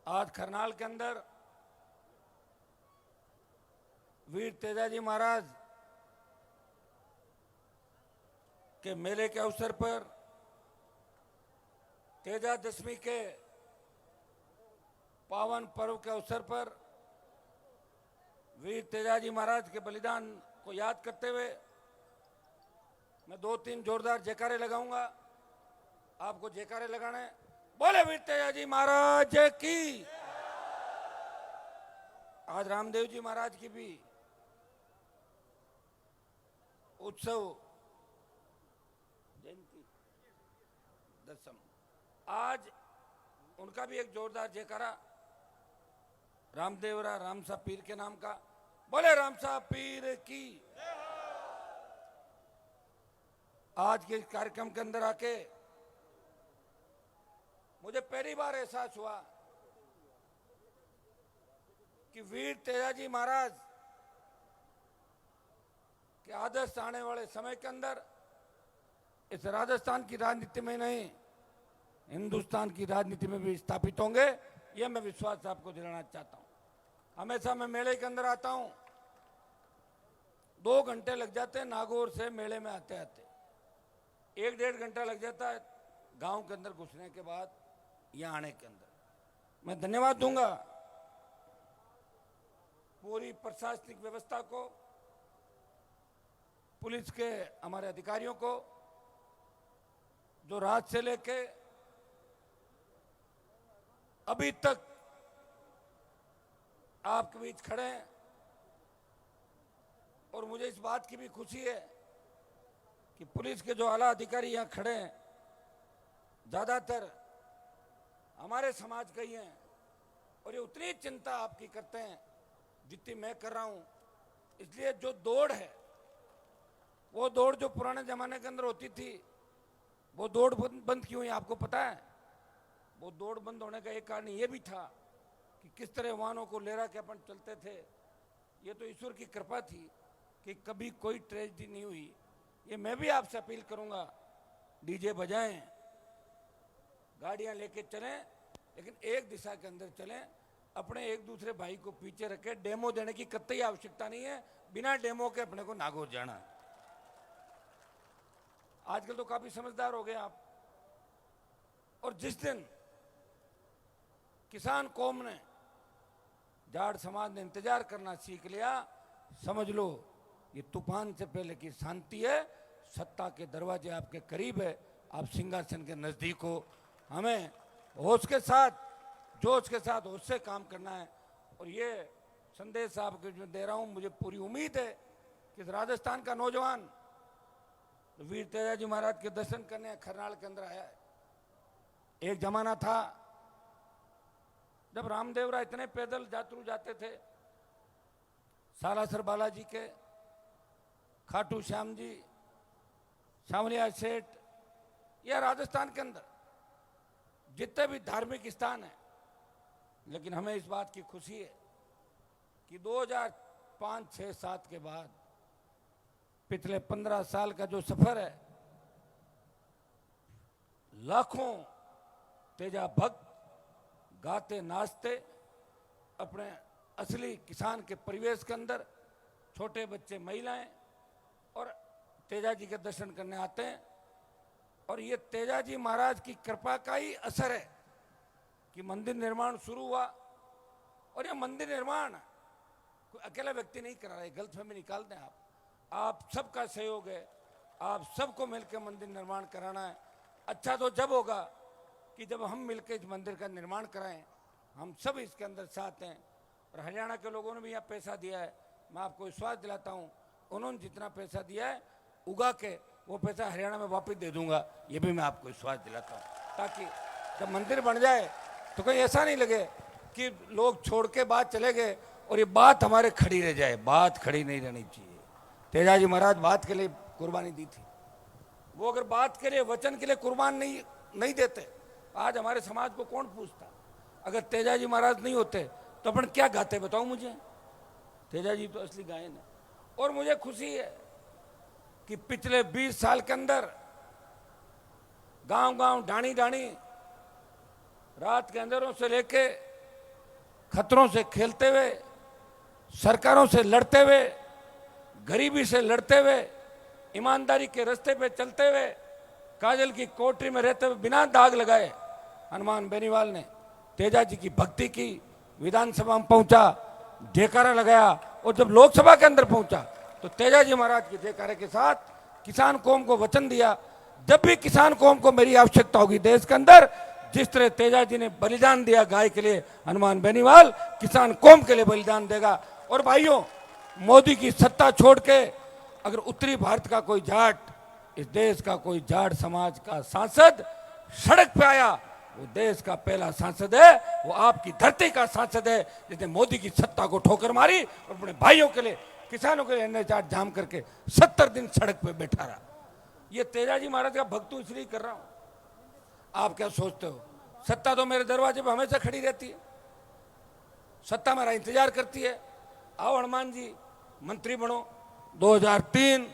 आज करनाल के अंदर वीर तेजाजी महाराज के मेले के अवसर पर तेजा दशमी के पावन पर्व के अवसर पर वीर तेजाजी महाराज के बलिदान को याद करते हुए मैं 2-3 जोरदार जयकारे लगाऊंगा। आपको जयकारे लगाने। बोले वीर तेजाजी महाराज की। आज रामदेव जी महाराज की भी उत्सव जयंती दशम, आज उनका भी एक जोरदार जयकारा रामदेवरा रामसा पीर के नाम का। बोले रामसा पीर की। आज के कार्यक्रम के अंदर आके मुझे पहली बार एहसास हुआ कि वीर तेजाजी महाराज के आदर्श आने वाले समय के अंदर इस राजस्थान की राजनीति में नहीं, हिंदुस्तान की राजनीति में भी स्थापित होंगे। यह मैं विश्वास आपको दिलाना चाहता हूं। हमेशा मैं मेले के अंदर आता हूं, 2 घंटे लग जाते हैं नागौर से मेले में आते आते, 1-1.5 घंटा लग जाता है गांव के अंदर घुसने के बाद यहां आने के अंदर। मैं धन्यवाद दूंगा पूरी प्रशासनिक व्यवस्था को, पुलिस के हमारे अधिकारियों को, जो रात से लेके अभी तक आपके बीच खड़े हैं। और मुझे इस बात की भी खुशी है कि पुलिस के जो आला अधिकारी यहां खड़े हैं ज्यादातर हमारे समाज के ही हैं और ये उतनी चिंता आपकी करते हैं जितनी मैं कर रहा हूं। इसलिए जो दौड़ है, वो दौड़ जो पुराने जमाने के अंदर होती थी, वो दौड़ बंद क्यों हुई आपको पता है? वो दौड़ बंद होने का एक कारण ये भी था कि किस तरह वाहनों को ले के अपन चलते थे। ये तो ईश्वर की कृपा थी कि कभी कोई ट्रेजेडी नहीं हुई। ये मैं भी आपसे अपील करूंगा, डीजे बजाएं, गाड़ियां लेके चलें, लेकिन एक दिशा के अंदर चलें। अपने एक दूसरे भाई को पीछे रखे, डेमो देने की कतई आवश्यकता नहीं है। बिना डेमो के अपने को नागौर जाना। आजकल तो काफी समझदार हो गए आप। और जिस दिन किसान कौम ने, जाट समाज ने इंतजार करना सीख लिया, समझ लो ये तूफान से पहले की शांति है। सत्ता के दरवाजे आपके करीब है, आप सिंहासन के नजदीक हो। हमें होश के साथ, जोश के साथ होश से काम करना है। और ये संदेश आपको जो दे रहा हूं, मुझे पूरी उम्मीद है कि राजस्थान का नौजवान वीर तेजाजी महाराज के दर्शन करने करनाल के अंदर आया है। एक जमाना था जब रामदेवरा इतने पैदल यात्रु जाते थे, सालासर बालाजी के, खाटू श्याम जी, सांवलिया सेठ, या राजस्थान के अंदर जितने भी धार्मिक स्थान हैं। लेकिन हमें इस बात की खुशी है कि 2005, 6, 7 के बाद पिछले 15 साल का जो सफर है, लाखों तेजा भक्त गाते नाचते अपने असली किसान के परिवेश के अंदर, छोटे बच्चे, महिलाएं, और तेजाजी के दर्शन करने आते हैं। और ये तेजाजी महाराज की कृपा का ही असर है कि मंदिर निर्माण शुरू हुआ। और ये मंदिर निर्माण कोई अकेला व्यक्ति नहीं करा रहा है, गलतफहमी निकाल दें आप सबका सहयोग है। आप सबको मिलकर मंदिर निर्माण कराना है। अच्छा तो जब होगा कि जब हम मिलकर इस मंदिर का निर्माण कराएं। हम सब इसके अंदर साथ हैं। और हरियाणा के लोगों ने भी यहाँ पैसा दिया है। मैं आपको विश्वास दिलाता हूँ, उन्होंने जितना पैसा दिया है उगा के वो पैसा हरियाणा में वापस दे दूंगा, ये भी मैं आपको विश्वास दिलाता हूँ। ताकि जब मंदिर बन जाए तो कहीं ऐसा नहीं लगे कि लोग छोड़ के बात चले गए और ये बात हमारे खड़ी रह जाए। बात खड़ी नहीं रहनी चाहिए। तेजाजी महाराज बात के लिए कुर्बानी दी थी। वो अगर बात के लिए, वचन के लिए कुर्बान नहीं देते, आज हमारे समाज को कौन पूछता? अगर तेजाजी महाराज नहीं होते तो अपन क्या गाते बताओ मुझे? तेजाजी तो असली गायन है। और मुझे खुशी है कि पिछले 20 साल के अंदर गांव गांव, ढाणी ढाणी, रात के अंधेरों से लेके खतरों से खेलते हुए, सरकारों से लड़ते हुए, गरीबी से लड़ते हुए, ईमानदारी के रास्ते पे चलते हुए, काजल की कोठरी में रहते हुए बिना दाग लगाए हनुमान बेनीवाल ने तेजा जी की भक्ति की, विधानसभा में पहुंचा, जयकारा लगाया, और जब लोकसभा के अंदर पहुंचा तो तेजा जी महाराज के जयकारे के साथ किसान कौम को वचन दिया, जब भी किसान कौम को मेरी आवश्यकता होगी देश के अंदर, जिस तरह तेजा जी ने बलिदान दिया गाय के लिए, हनुमान बेनीवाल किसान कौम के लिए बलिदान देगा। और भाइयों, मोदी की सत्ता छोड़ के अगर उत्तरी भारत का कोई जाट, इस देश का कोई जाट समाज का सांसद सड़क पे आया, वो देश का पहला सांसद है, वो आपकी धरती का सांसद है, जिसने मोदी की सत्ता को ठोकर मारी और अपने भाइयों के लिए, किसानों के लिए एनएच जाम करके 70 दिन सड़क पे बैठा रहा। ये तेजाजी महाराज का भक्त हूं इसलिए कर रहा हूं। आप क्या सोचते हो? सत्ता तो मेरे दरवाजे पर हमेशा खड़ी रहती है, सत्ता मेरा इंतजार करती है। आओ हनुमान जी, मंत्री बनो। 2003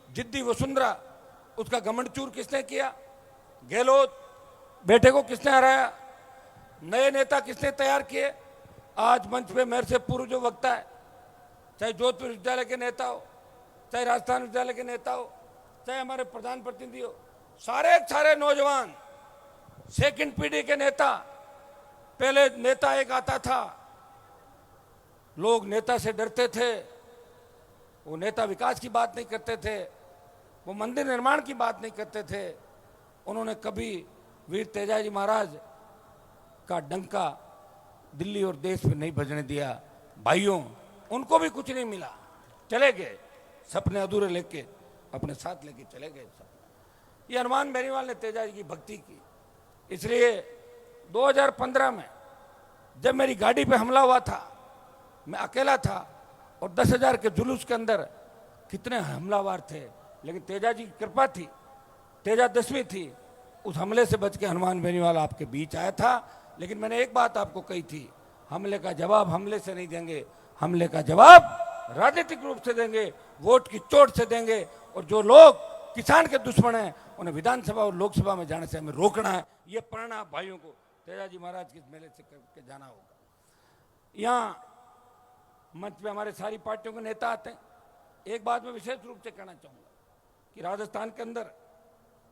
जिद्दी वसुंधरा, उसका घमंड चूर किसने किया? गहलोत बेटे को किसने हराया? नए नेता किसने तैयार किए? आज मंच पे मेरे से पूर्व जो वक्ता है, चाहे जोधपुर विश्वविद्यालय के नेता हो, चाहे राजस्थान विश्वविद्यालय के नेता हो, चाहे हमारे प्रधान प्रतिनिधि हो, सारे नौजवान सेकंड पीढ़ी के नेता। पहले नेता एक आता था, लोग नेता से डरते थे, वो नेता विकास की बात नहीं करते थे, वो मंदिर निर्माण की बात नहीं करते थे। उन्होंने कभी वीर तेजाजी महाराज का डंका दिल्ली और देश में नहीं बजने दिया। भाइयों, उनको भी कुछ नहीं मिला, चले गए, सपने अधूरे लेके अपने साथ लेके चले गए। ये हनुमान बेनीवाल ने तेजाजी की भक्ति की। इसलिए 2015 में जब मेरी गाड़ी पे हमला हुआ था, मैं अकेला था और 10,000 के जुलूस के अंदर कितने हमलावर थे, लेकिन तेजाजी की कृपा थी, तेजा 10वीं थी, उस हमले से बच के हनुमान बेनीवाल आपके बीच आया था। लेकिन मैंने एक बात आपको कही थी, हमले का जवाब हमले से नहीं देंगे, हमले का जवाब राजनीतिक रूप से देंगे, वोट की चोट से देंगे। और जो लोग किसान के दुश्मन हैं, उन्हें विधानसभा और लोकसभा में जाने से हमें रोकना है। ये प्रेरणा भाइयों को तेजाजी महाराज के मेले से करके जाना होगा। यहाँ मंच पे हमारे सारी पार्टियों के नेता आते हैं। एक बात मैं विशेष रूप से कहना चाहूंगा कि राजस्थान के अंदर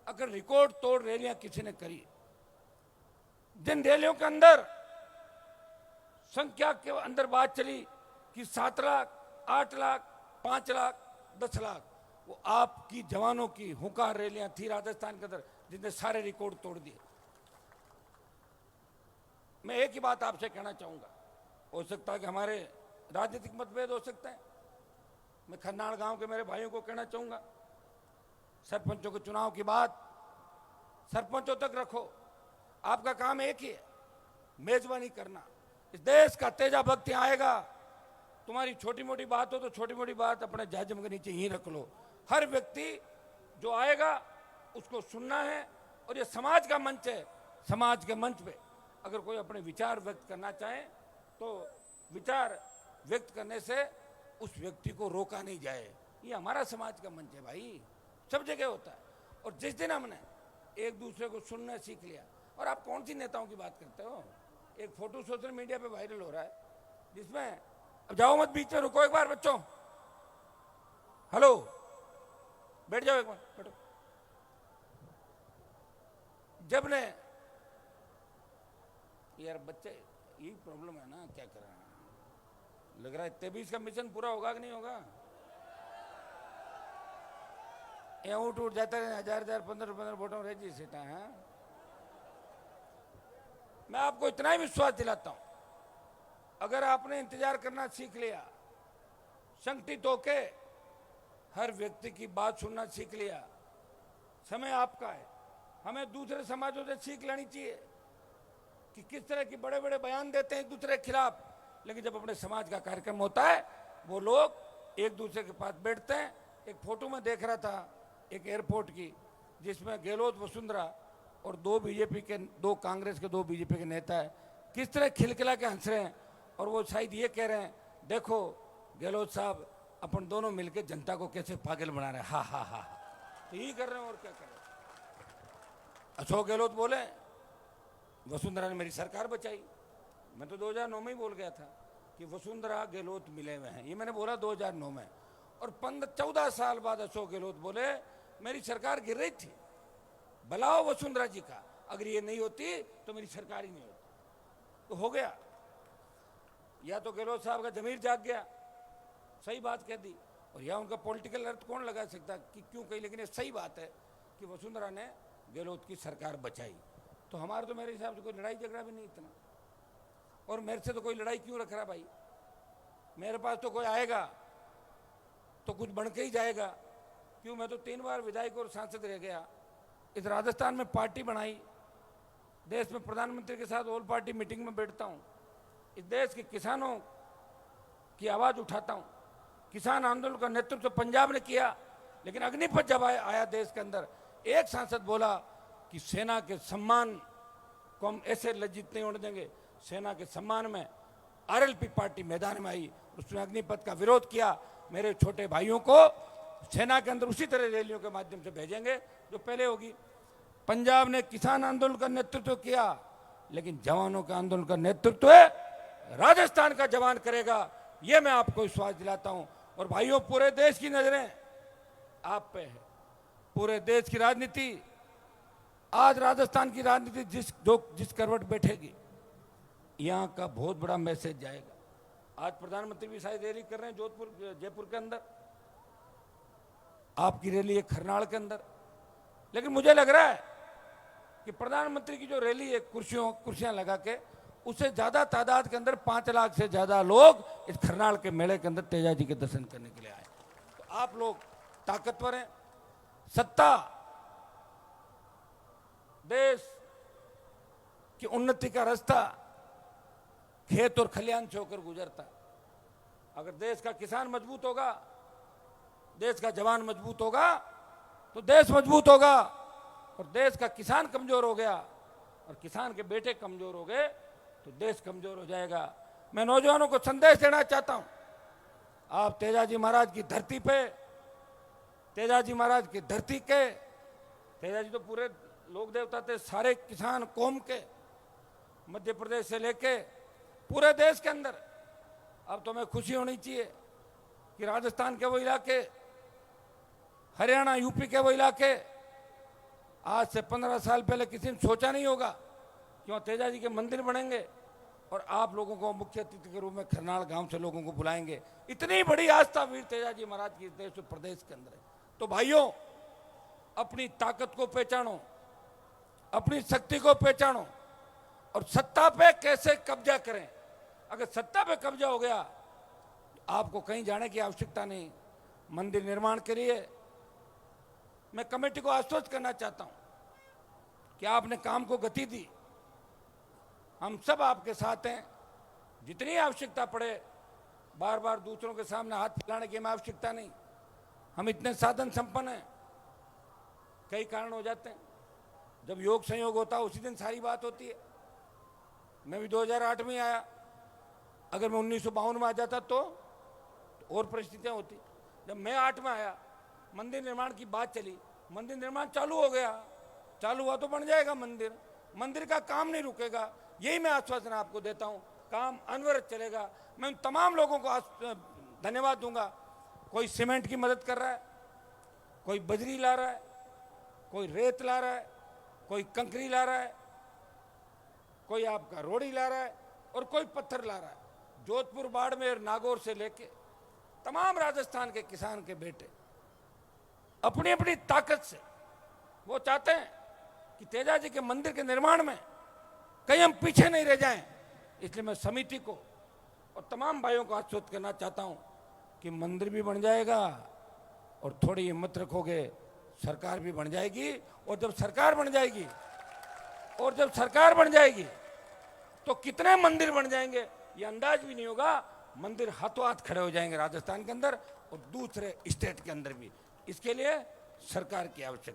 अगर रिकॉर्ड तोड़ रैलियां किसी ने करी, जिन रैलियों के अंदर संख्या के अंदर बात चली कि 7 लाख, 8 लाख, 5 लाख, 10 लाख, वो आपकी जवानों की हुंकार रैलियां थी राजस्थान के अंदर, जिसने सारे रिकॉर्ड तोड़ दिए। मैं एक ही बात आपसे कहना चाहूंगा, हो सकता है कि हमारे राजनीतिक मतभेद हो सकते हैं। मैं खन्नाड़ गांव के मेरे भाइयों को कहना चाहूंगा, सरपंचों के चुनाव की बात सरपंचों तक रखो। आपका काम एक ही है, मेजबानी करना। इस देश का तेजा भक्त आएगा, तुम्हारी छोटी मोटी बात हो तो छोटी मोटी बात अपने जाजम के नीचे ही रख लो। हर व्यक्ति जो आएगा उसको सुनना है, और ये समाज का मंच है। समाज के मंच पे अगर कोई अपने विचार व्यक्त करना चाहे तो विचार व्यक्त करने से उस व्यक्ति को रोका नहीं जाए। ये हमारा समाज का मंच है भाई, सब जगह होता है। और जिस दिन हमने एक दूसरे को सुनना सीख लिया, और आप कौन सी नेताओं की बात करते हो? एक फोटो सोशल मीडिया पे वायरल हो रहा है जिसमें, अब जाओ मत बीच में, रुको एक बार बच्चों, हेलो, बैठ जाओ एक बार, बैठो। जब ने यार बच्चे, यही प्रॉब्लम है ना, क्या करें, लग रहा है 23 का मिशन पूरा होगा कि नहीं होगा? यहाँ उठ जाता है, 1000 15 वोटों रह जी सीटा है। मैं आपको इतना ही विश्वास दिलाता हूं, अगर आपने इंतजार करना सीख लिया, संगठित होके हर व्यक्ति की बात सुनना सीख लिया, समय आपका है। हमें दूसरे समाजों से सीख लेनी चाहिए कि किस तरह की बड़े बड़े बयान देते हैं एक दूसरे के खिलाफ, लेकिन जब अपने समाज का कार्यक्रम होता है वो लोग एक दूसरे के पास बैठते हैं। एक फोटो में देख रहा था एक एयरपोर्ट की, जिसमें गहलोत वसुंधरा और 2 बीजेपी के, 2 कांग्रेस के, 2 बीजेपी के नेता है, किस तरह खिलखिला के हंस रहे हैं। और वो शायद ये कह रहे हैं, देखो गहलोत साहब अपन दोनों मिलकर जनता को कैसे पागल बना रहे हैं, हा हा हा। तो यही कर रहे हैं और क्या कर रहे हैं। अशोक गहलोत बोले वसुंधरा ने मेरी सरकार बचाई, मैं तो 2009 में ही बोल गया था कि वसुंधरा गहलोत मिले हुए हैं, ये मैंने बोला 2009 में। और 14 साल बाद अशोक गहलोत बोले मेरी सरकार गिर रही थी, बुलाओ वसुंधरा जी का, अगर ये नहीं होती तो मेरी सरकार ही नहीं होती। तो हो गया, या तो गहलोत साहब का जमीर जाग गया, सही बात कह दी, और या उनका पॉलिटिकल अर्थ कौन लगा सकता कि क्यों कही, लेकिन ये सही बात है कि वसुंधरा ने गहलोत की सरकार बचाई। तो हमारा तो मेरे हिसाब से कोई लड़ाई झगड़ा भी नहीं इतना, और मेरे से तो कोई लड़ाई क्यों रख रहा भाई, मेरे पास तो कोई आएगा तो कुछ बन के ही जाएगा। क्यों, मैं तो 3 बार विधायक और सांसद रह गया, इस राजस्थान में पार्टी बनाई, देश में प्रधानमंत्री के साथ ऑल पार्टी मीटिंग में बैठता हूँ, इस देश के किसानों की आवाज़ उठाता हूँ। किसान आंदोलन का नेतृत्व पंजाब ने किया, लेकिन अग्निपथ जब आया देश के अंदर, एक सांसद बोला कि सेना के सम्मान को हम ऐसे लज्जित नहीं होने देंगे। सेना के सम्मान में आरएलपी पार्टी मैदान में आई, उसने अग्निपथ का विरोध किया। मेरे छोटे भाइयों को सेना के अंदर उसी तरह रैलियों के माध्यम से भेजेंगे जो पहले होगी। पंजाब ने किसान आंदोलन का नेतृत्व किया, लेकिन जवानों के आंदोलन का नेतृत्व राजस्थान का जवान करेगा, ये मैं आपको विश्वास दिलाता हूं। और भाइयों, पूरे देश की नजरें आप पे है, पूरे देश की राजनीति, आज राजस्थान की राजनीति जिस करवट बैठेगी, यहां का बहुत बड़ा मैसेज जाएगा। आज प्रधानमंत्री भी शायद रैली कर रहे हैं जोधपुर, जयपुर के अंदर, आपकी रैली है खरनाल के अंदर, लेकिन मुझे लग रहा है कि प्रधानमंत्री की जो रैली है कुर्सियां लगा के, उससे ज्यादा तादाद के अंदर 5 लाख से ज्यादा लोग इस खरनाल के मेले के अंदर तेजाजी के दर्शन करने के लिए आए। तो आप लोग ताकतवर हैं, सत्ता देश की उन्नति का रास्ता खेत और खलिहान से होकर गुजरता। अगर देश का किसान मजबूत होगा, देश का जवान मजबूत होगा, तो देश मजबूत होगा। और देश का किसान कमजोर हो गया और किसान के बेटे कमजोर हो गए तो देश कमजोर हो जाएगा। मैं नौजवानों को संदेश देना चाहता हूं, आप तेजाजी महाराज की धरती पे, तेजाजी महाराज की धरती के, तेजाजी तो पूरे लोक देवता थे सारे किसान कौम के, मध्य प्रदेश से लेके पूरे देश के अंदर। अब तो हमें खुशी होनी चाहिए कि राजस्थान के वो इलाके, हरियाणा यूपी के वो इलाके, आज से 15 साल पहले किसी ने सोचा नहीं होगा कि वहाँ तेजाजी के मंदिर बनेंगे और आप लोगों को मुख्य अतिथि के रूप में खरनाल गांव से लोगों को बुलाएंगे। इतनी बड़ी आस्था वीर तेजाजी महाराज की देश और प्रदेश के अंदर है। तो भाइयों, अपनी ताकत को पहचानो, अपनी शक्ति को पहचानो और सत्ता पे कैसे कब्जा करें। अगर सत्ता पे कब्जा हो गया तो आपको कहीं जाने की आवश्यकता नहीं। मंदिर निर्माण के लिए मैं कमेटी को आश्वस्त करना चाहता हूं कि आपने काम को गति दी, हम सब आपके साथ हैं। जितनी आवश्यकता पड़े, बार बार दूसरों के सामने हाथ फैलाने की हमें आवश्यकता नहीं। हम इतने साधन संपन्न हैं, कई कारण हो जाते हैं, जब योग संयोग होता है उसी दिन सारी बात होती है। मैं भी 2008 में आया, अगर मैं 1952 में आ जाता तो और परिस्थितियां होती। जब मैं 8 में आया, मंदिर निर्माण की बात चली, मंदिर निर्माण चालू हो गया, चालू हुआ तो बन जाएगा मंदिर, मंदिर का काम नहीं रुकेगा। यही मैं आश्वासन आपको देता हूं, काम अनवरत चलेगा। मैं उन तमाम लोगों को धन्यवाद दूंगा। कोई सीमेंट की मदद कर रहा है, कोई बजरी ला रहा है, कोई रेत ला रहा है, कोई कंकरी ला रहा है, कोई आपका रोड़ी ला रहा है और कोई पत्थर ला रहा है। जोधपुर, बाड़मेर, नागौर से लेके तमाम राजस्थान के किसान के बेटे अपनी अपनी ताकत से वो चाहते हैं कि तेजाजी के मंदिर के निर्माण में कहीं हम पीछे नहीं रह जाएं। इसलिए मैं समिति को और तमाम भाइयों को आश्वस्त करना चाहता हूं कि मंदिर भी बन जाएगा और थोड़ी हिम्मत रखोगे सरकार भी बन जाएगी। और जब सरकार बन जाएगी तो कितने मंदिर बन जाएंगे ये अंदाज भी नहीं होगा। मंदिर हाथों हाथ खड़े हो जाएंगे राजस्थान के अंदर और दूसरे स्टेट के अंदर भी। इसके लिए सरकार की आवश्यकता